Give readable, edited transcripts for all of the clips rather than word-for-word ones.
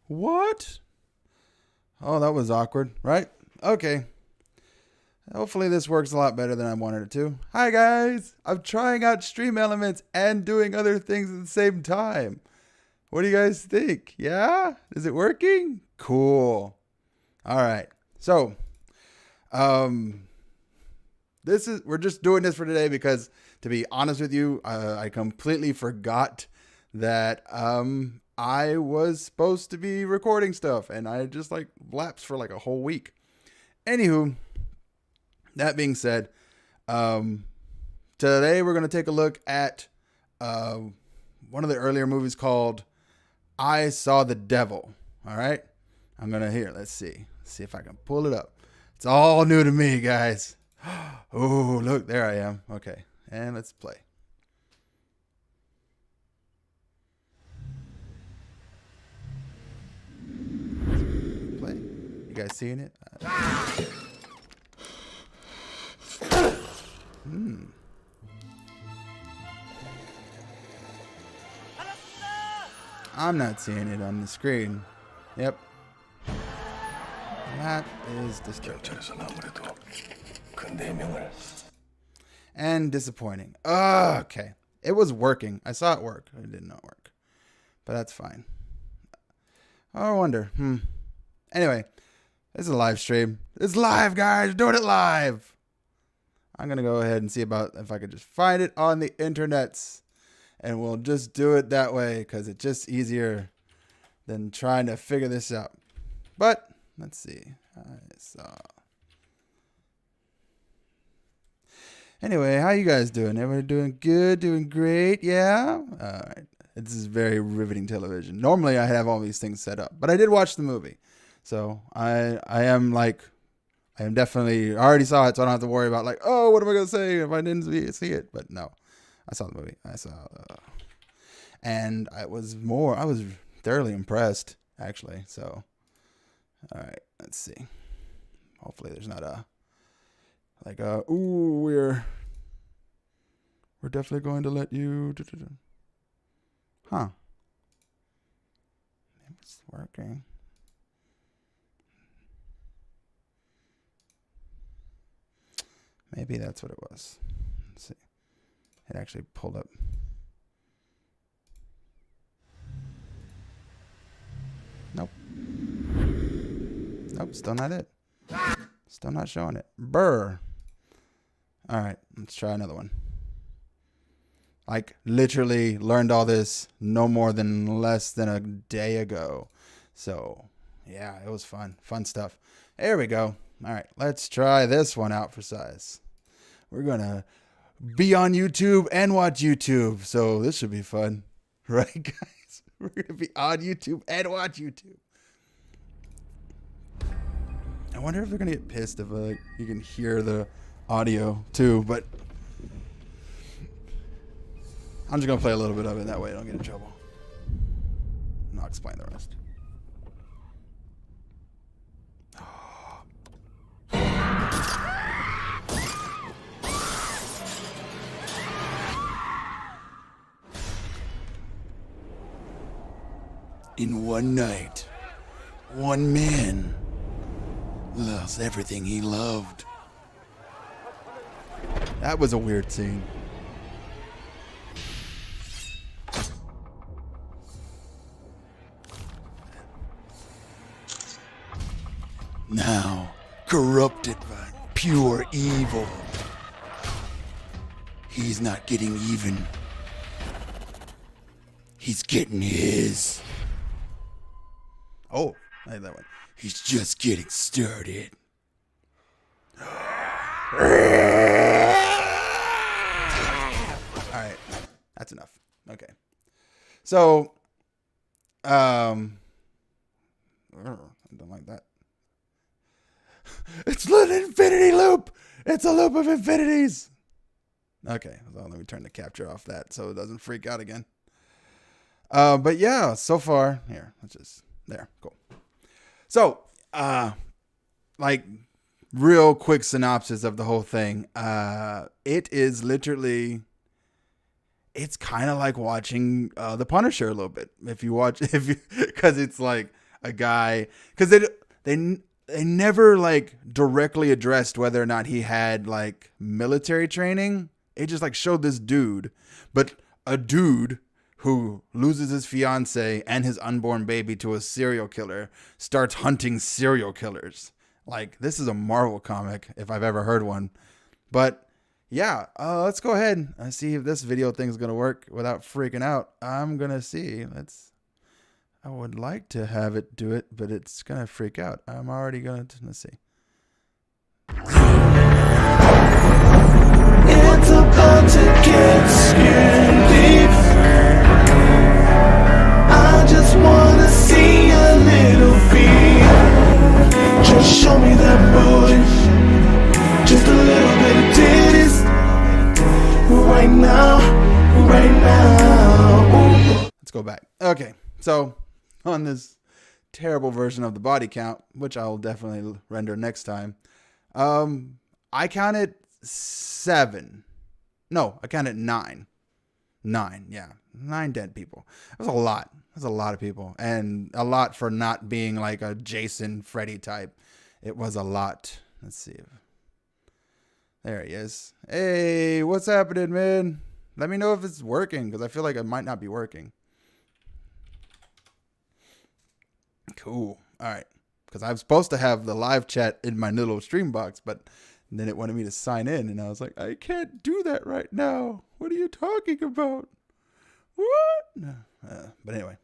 What? Oh, that was awkward, right? Okay. Hopefully this works a lot better than I wanted it to. Hi guys! I'm trying out Stream Elements and doing other things at the same time. What do you guys think? Yeah? Is it working? Cool. All right. So, we're just doing this for today because, to be honest with you, I completely forgot that I was supposed to be recording stuff, and I just lapsed for a whole week. Anywho, that being said, today we're going to take a look at one of the earlier movies called I Saw the Devil. All right. I'm going to let's see if I can pull it up. It's all new to me, guys. Oh, look, there I am. Okay. And let's play. You guys seeing it? I'm not seeing it on the screen. Yep. That is disturbing. And disappointing. Okay. It was working. I saw it work. It did not work. But that's fine. I wonder. Anyway, it's a live stream. It's live, guys. We're doing it live. I'm going to go ahead and see if I could just find it on the internets. And we'll just do it that way because it's just easier than trying to figure this out. But let's see. Anyway, how you guys doing? Everybody doing good? Doing great? Yeah? All right. This is very riveting television. Normally, I have all these things set up. But I did watch the movie. So I am definitely, I already saw it, so I don't have to worry about what am I going to say if I didn't see it? But no. I saw the movie. And I was thoroughly impressed, actually. So, all right, let's see. Hopefully there's not we're definitely going to let you. Huh. It's working. Maybe that's what it was. Let's see. It actually pulled up. Nope. Nope, still not it. Still not showing it. Burr. All right, let's try another one. Literally learned all this less than a day ago. So, yeah, it was fun. Fun stuff. There we go. All right, let's try this one out for size. We're going to be on YouTube and watch YouTube. So this should be fun. Right, guys? We're going to be on YouTube and watch YouTube. I wonder if they're going to get pissed if you can hear the audio too. But I'm just going to play a little bit of it. That way I don't get in trouble. And I'll explain the rest. In one night, one man lost everything he loved. That was a weird scene. Now, corrupted by pure evil, he's not getting even. He's getting his. Oh, I like that one. He's just getting started. All right, that's enough. Okay. So, I don't like that. It's an infinity loop. It's a loop of infinities. Okay, so let me turn the capture off that so it doesn't freak out again. But yeah, so far here, there, cool. So, real quick synopsis of the whole thing. It is literally, it's kind of like watching The Punisher a little bit. Because it's a guy, because they never like directly addressed whether or not he had like military training. It just like showed this dude, but a dude who loses his fiance and his unborn baby to a serial killer starts hunting serial killers. Like, this is a Marvel comic if I've ever heard one. But yeah, let's go ahead and see if this video thing is going to work without freaking out. I'm going to see. I would like to have it do it, but it's going to freak out. I'm already going to, let's see. It's about to get skin deep. I just want to see a little beat. Just show me that booty. Just a little bit of titties. Right now. Let's go back. Okay, so on this terrible version of the body count, which I'll definitely render next time, I counted 7. No, I counted 9. 9, yeah. 9 dead people. That was a lot. That's a lot of people. And a lot for not being like a Jason Freddy type. It was a lot. Let's see. There he is. Hey, what's happening, man? Let me know if it's working, because I feel like it might not be working. Cool. All right. Because I was supposed to have the live chat in my little stream box, but then it wanted me to sign in, and I was like, I can't do that right now. What are you talking about? What? But anyway.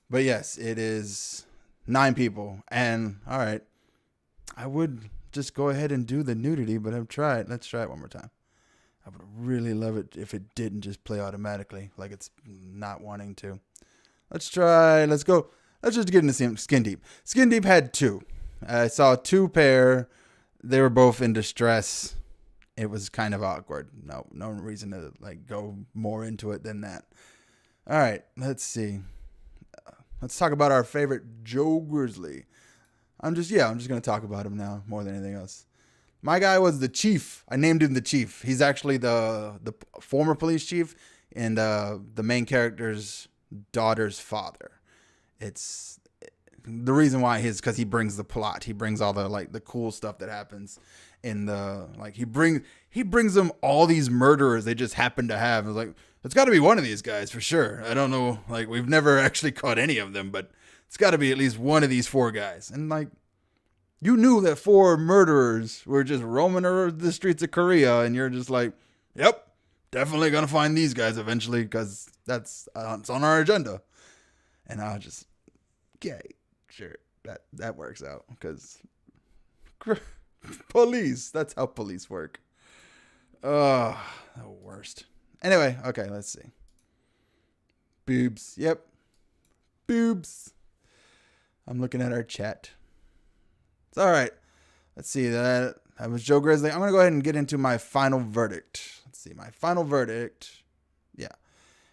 But yes, it is 9 people. And all right, I would just go ahead and do the nudity, but I've tried. Let's try it one more time. I would really love it if it didn't just play automatically, like it's not wanting to. Let's try. Let's go. Let's just get into Skin Deep. Skin Deep had 2. I saw 2 pair. They were both in distress. It was kind of awkward. No reason to like go more into it than that. All right, let's see. Let's talk about our favorite Joe Grizzly. I'm just going to talk about him now more than anything else. My guy was the chief. I named him the chief. He's actually the former police chief and the main character's daughter's father. It's the reason why is because he brings the plot. He brings all the like the cool stuff that happens in the like he brings them all these murderers they just happen to have. It's like, it's got to be one of these guys for sure. I don't know, like we've never actually caught any of them, but it's got to be at least one of these 4 guys. And like, you knew that 4 murderers were just roaming around the streets of Korea, and you're just like, yep, definitely gonna find these guys eventually because that's it's on our agenda. And I was just, okay, sure, that works out because police. That's how police work. The worst. Anyway, okay, let's see. Boobs. Yep. Boobs. I'm looking at our chat. It's all right. Let's see. That was Joe Grizzly. I'm going to go ahead and get into my final verdict. Let's see. My final verdict. Yeah.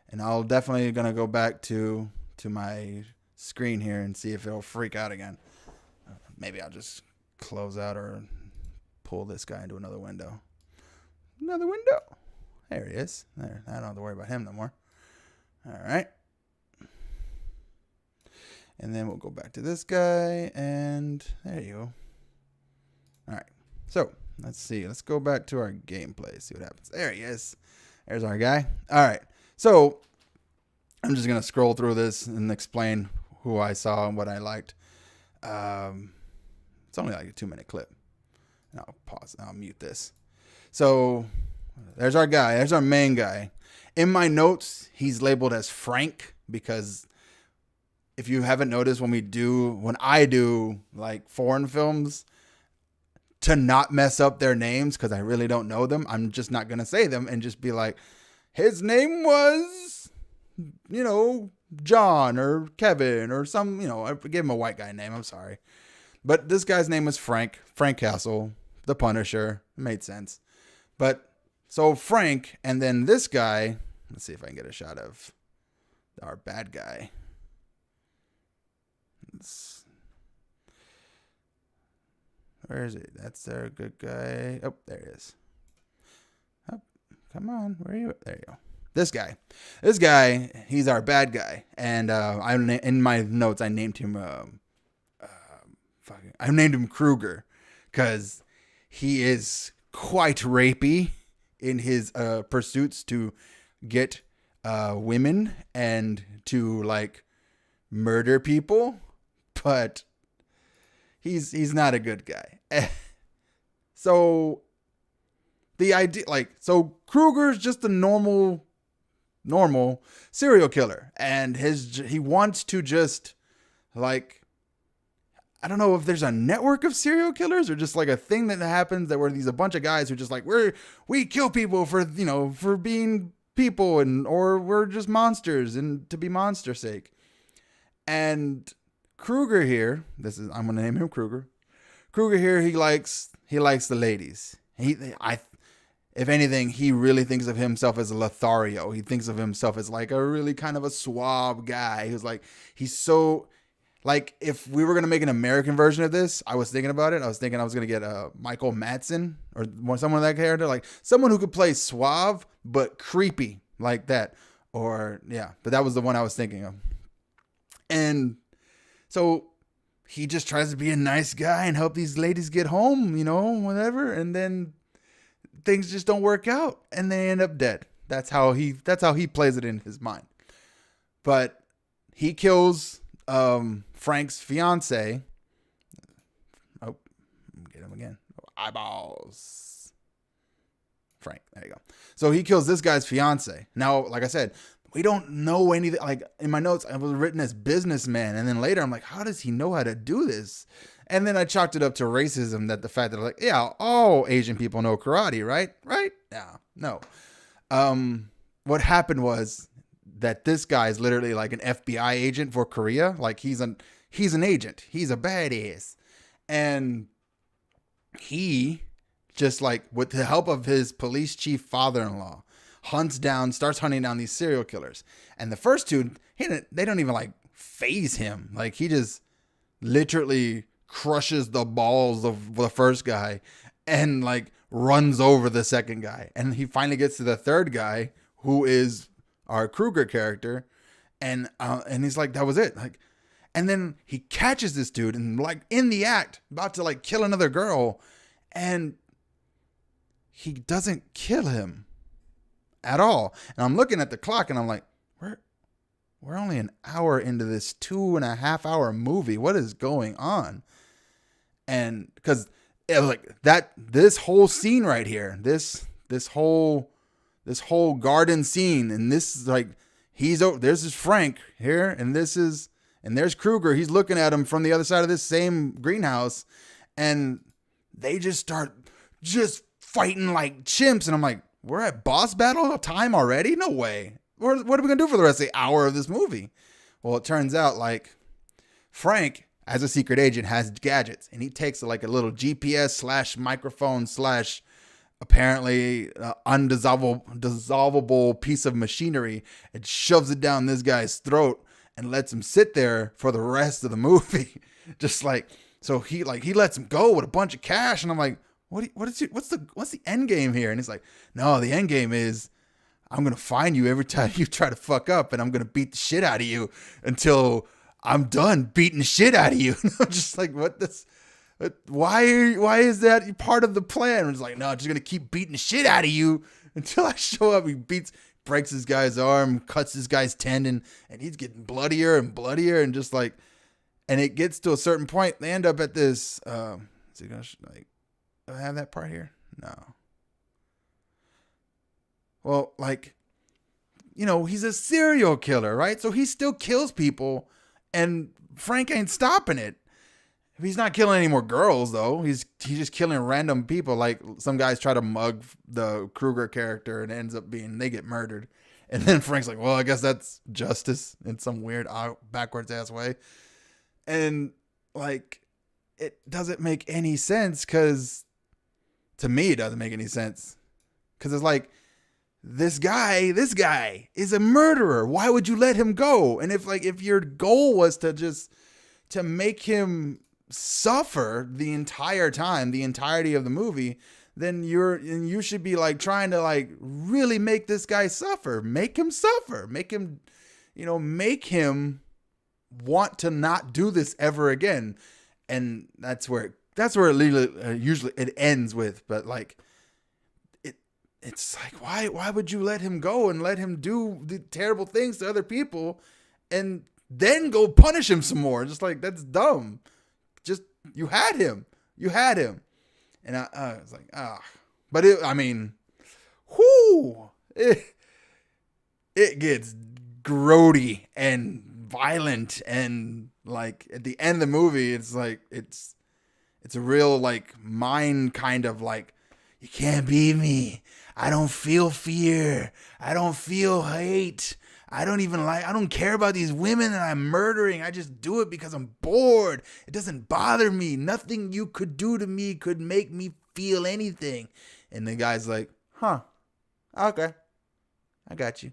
And I'll definitely going to go back to my screen here and see if it'll freak out again. Maybe I'll just close out or pull this guy into another window. Another window. There he is. There. I don't have to worry about him no more. All right. And then we'll go back to this guy. And there you go. All right. So let's see. Let's go back to our gameplay. See what happens. There he is. There's our guy. All right. So I'm just going to scroll through this and explain who I saw and what I liked. It's only like a 2-minute clip. And I'll pause. I'll mute this. So there's our guy. There's our main guy. In my notes, he's labeled as Frank because if you haven't noticed, when I do like foreign films, to not mess up their names because I really don't know them, I'm just not going to say them and just be like, his name was, John or Kevin or some, I give him a white guy name. I'm sorry. But this guy's name was Frank Castle, the Punisher. It made sense. But so Frank, and then this guy, let's see if I can get a shot of our bad guy. Where is it? That's our good guy. Oh, there he is. Oh, come on. Where are you? There you go. This guy, he's our bad guy. And in my notes, I named him, I named him Kruger because he is quite rapey in his pursuits to get women and to like murder people, but he's not a good guy. So the idea, like, so Kruger's just a normal serial killer, and he wants to just like, I don't know if there's a network of serial killers or just like a thing that happens that where these a bunch of guys who just like we kill people for, you know, for being people, and or we're just monsters and to be monster sake. And Kruger here, I'm gonna name him Kruger. Kruger here, he likes the ladies. If anything, he really thinks of himself as a Lothario. He thinks of himself as like a really kind of a suave guy. He's so like, if we were going to make an American version of this, I was thinking about it. I was thinking I was going to get Michael Madsen or someone of that character, like someone who could play suave but creepy like that. Or yeah, but that was the one I was thinking of. And so he just tries to be a nice guy and help these ladies get home, you know, whatever. And then things just don't work out and they end up dead. That's how he plays it in his mind. But he kills Frank's fiance. Oh, get him again. Eyeballs. Frank. There you go. So he kills this guy's fiance. Now, like I said, we don't know anything. Like in my notes, I was written as businessman. And then later I'm like, how does he know how to do this? And then I chalked it up to racism, that the fact that like, yeah, all Asian people know karate, right? Right? Yeah. No. What happened was that this guy is literally like an FBI agent for Korea. Like he's an agent. He's a badass. And he just like, with the help of his police chief father-in-law, starts hunting down these serial killers. And the first two, they don't even like phase him. Like he just literally crushes the balls of the first guy and like runs over the second guy. And he finally gets to the third guy, who is our Kruger character. And he's like, that was it. Like, and then he catches this dude and like in the act about to like kill another girl, and he doesn't kill him at all. And I'm looking at the clock and I'm like, we're only an hour into this 2.5 hour movie. What is going on? And because it was like that, this whole scene right here, this whole garden scene, and this is like, there's this Frank here, and there's Kruger. He's looking at him from the other side of this same greenhouse, and they just start just fighting like chimps. And I'm like, we're at boss battle time already? No way. What are we going to do for the rest of the hour of this movie? Well, it turns out like Frank, as a secret agent, has gadgets, and he takes like a little GPS / microphone / apparently undissolvable piece of machinery, and shoves it down this guy's throat and lets him sit there for the rest of the movie. Just like, so he lets him go with a bunch of cash. And I'm like, what's the end game here? And he's like, no, the end game is I'm going to find you every time you try to fuck up, and I'm going to beat the shit out of you until I'm done beating the shit out of you. And I'm just like, why is that part of the plan? And it's like, no, I'm just going to keep beating the shit out of you until I show up. He breaks this guy's arm, cuts this guy's tendon, and he's getting bloodier and bloodier, and just like, and it gets to a certain point. They end up at this, is it gonna, like, do I have that part here? No. Well, like, you know, he's a serial killer, right? So he still kills people, and Frank ain't stopping it. He's not killing any more girls, though. He's just killing random people. Like, some guys try to mug the Kruger character, and it ends up being they get murdered. And then Frank's like, well, I guess that's justice in some weird backwards ass way. And like, it doesn't make any sense, because to me, it doesn't make any sense. Because it's like, this guy is a murderer. Why would you let him go? And if your goal was to make him suffer the entire time, the entirety of the movie, then you should be like trying to like really make this guy suffer, make him suffer, make him want to not do this ever again. And that's where it usually it ends with. But like it's like, why would you let him go and let him do the terrible things to other people and then go punish him some more? Just like, that's dumb. Just, you had him. And I was like, but it gets grody and violent, and like at the end of the movie, it's like, it's a real like mind kind of like, you can't beat me. I don't feel fear. I don't feel hate. I don't care about these women that I'm murdering. I just do it because I'm bored. It doesn't bother me. Nothing you could do to me could make me feel anything. And the guy's like, huh, okay, I got you.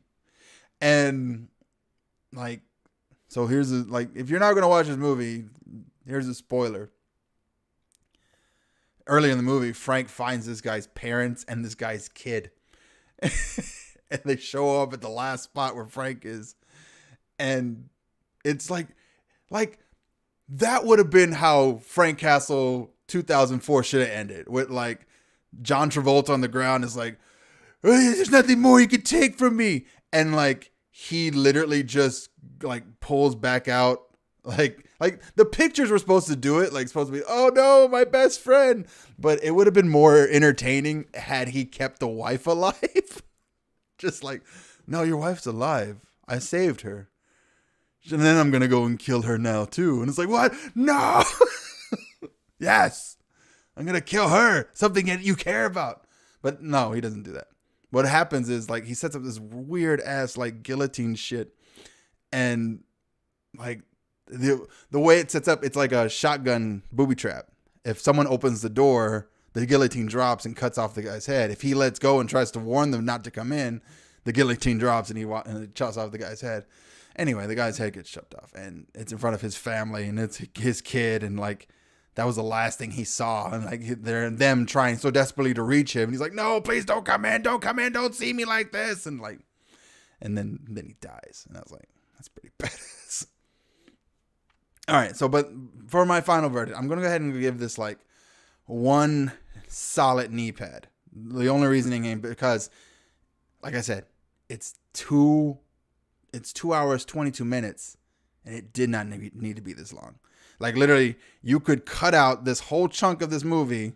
And like, so here's if you're not going to watch this movie, here's a spoiler. Early in the movie, Frank finds this guy's parents and this guy's kid. And they show up at the last spot where Frank is. And it's like that would have been how Frank Castle 2004 should have ended. With like John Travolta on the ground is like, there's nothing more you could take from me. And like, he literally just like pulls back out. Like the pictures were supposed to do it, like supposed to be, oh no, my best friend. But it would have been more entertaining had he kept the wife alive. Just like, no, your wife's alive. I saved her. And then I'm going to go and kill her now too. And it's like, what? No. Yes. I'm going to kill her. Something that you care about. But no, he doesn't do that. What happens is like, he sets up this weird ass like guillotine shit. And like, the way it sets up, it's like a shotgun booby trap. If someone opens the door, the guillotine drops and cuts off the guy's head. If he lets go and tries to warn them not to come in, the guillotine drops and it chops off the guy's head. Anyway, the guy's head gets chopped off, and it's in front of his family, and it's his kid, and like that was the last thing he saw. And like they're them trying so desperately to reach him, and he's like, "No, please don't come in, don't see me like this." And like, and then he dies, and I was like, that's pretty badass. All right, so but for my final verdict, I'm gonna go ahead and give this like one solid knee pad. The only reasoning ain't because, like I said, it's 2 hours 22 minutes, and it did not need to be this long. Like literally, you could cut out this whole chunk of this movie,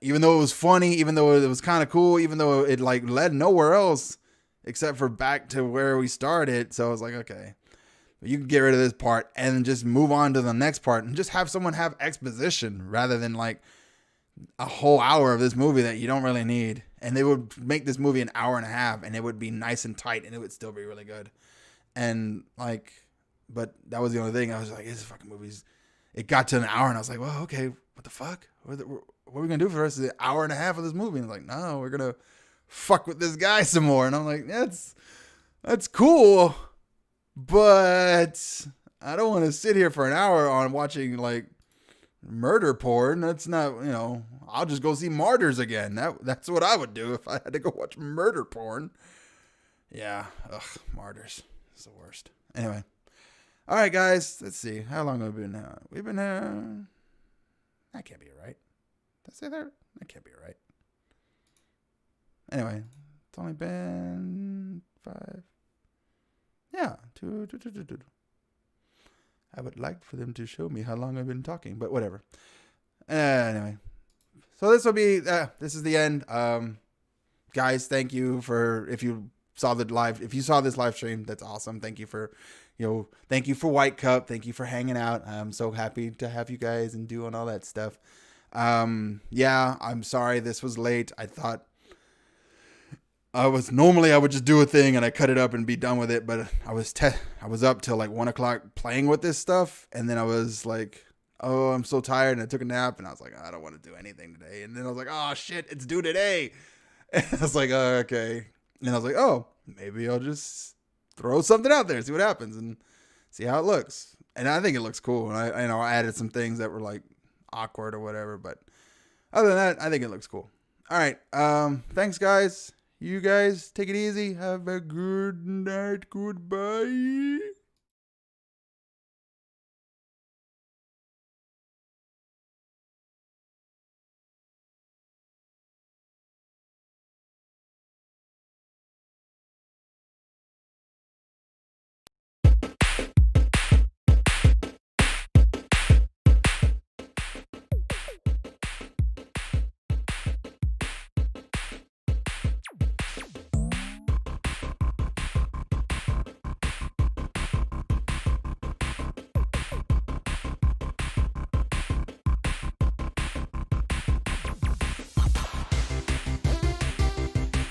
even though it was funny, even though it was kind of cool, even though it like led nowhere else except for back to where we started. So I was like, okay. You can get rid of this part and just move on to the next part and just have someone have exposition rather than like a whole hour of this movie that you don't really need. And they would make this movie an hour and a half, and it would be nice and tight, and it would still be really good. And like, but that was the only thing. I was like, this fucking movie's, it got to an hour and I was like, well, okay, what the fuck? What are we going to do for the rest of the hour and a half of this movie? And like, no, we're going to fuck with this guy some more. And I'm like, that's cool. But I don't want to sit here for an hour on watching like murder porn. That's not, I'll just go see Martyrs again. That's what I would do if I had to go watch murder porn. Yeah. Ugh, Martyrs. It's the worst. Anyway. All right, guys. Let's see. How long have we been now? We've been, that can't be right. Did I say that? That can't be right. Anyway. It's only been 5. Yeah, two. I would like for them to show me how long I've been talking, but whatever. Anyway, so this will be, this is the end. Guys, thank you for, if you saw this live stream, that's awesome. Thank you for, thank you for White Cup. Thank you for hanging out. I'm so happy to have you guys and doing all that stuff. Yeah, I'm sorry this was late. I thought, I would just do a thing and I cut it up and be done with it. But I was up till like 1:00 playing with this stuff. And then I was like, oh, I'm so tired. And I took a nap and I was like, I don't want to do anything today. And then I was like, oh shit, it's due today. And I was like, oh, okay. And I was like, oh, maybe I'll just throw something out there, see what happens and see how it looks. And I think it looks cool. And I added some things that were like awkward or whatever. But other than that, I think it looks cool. All right. Thanks, guys. You guys take it easy. Have a good night. Goodbye.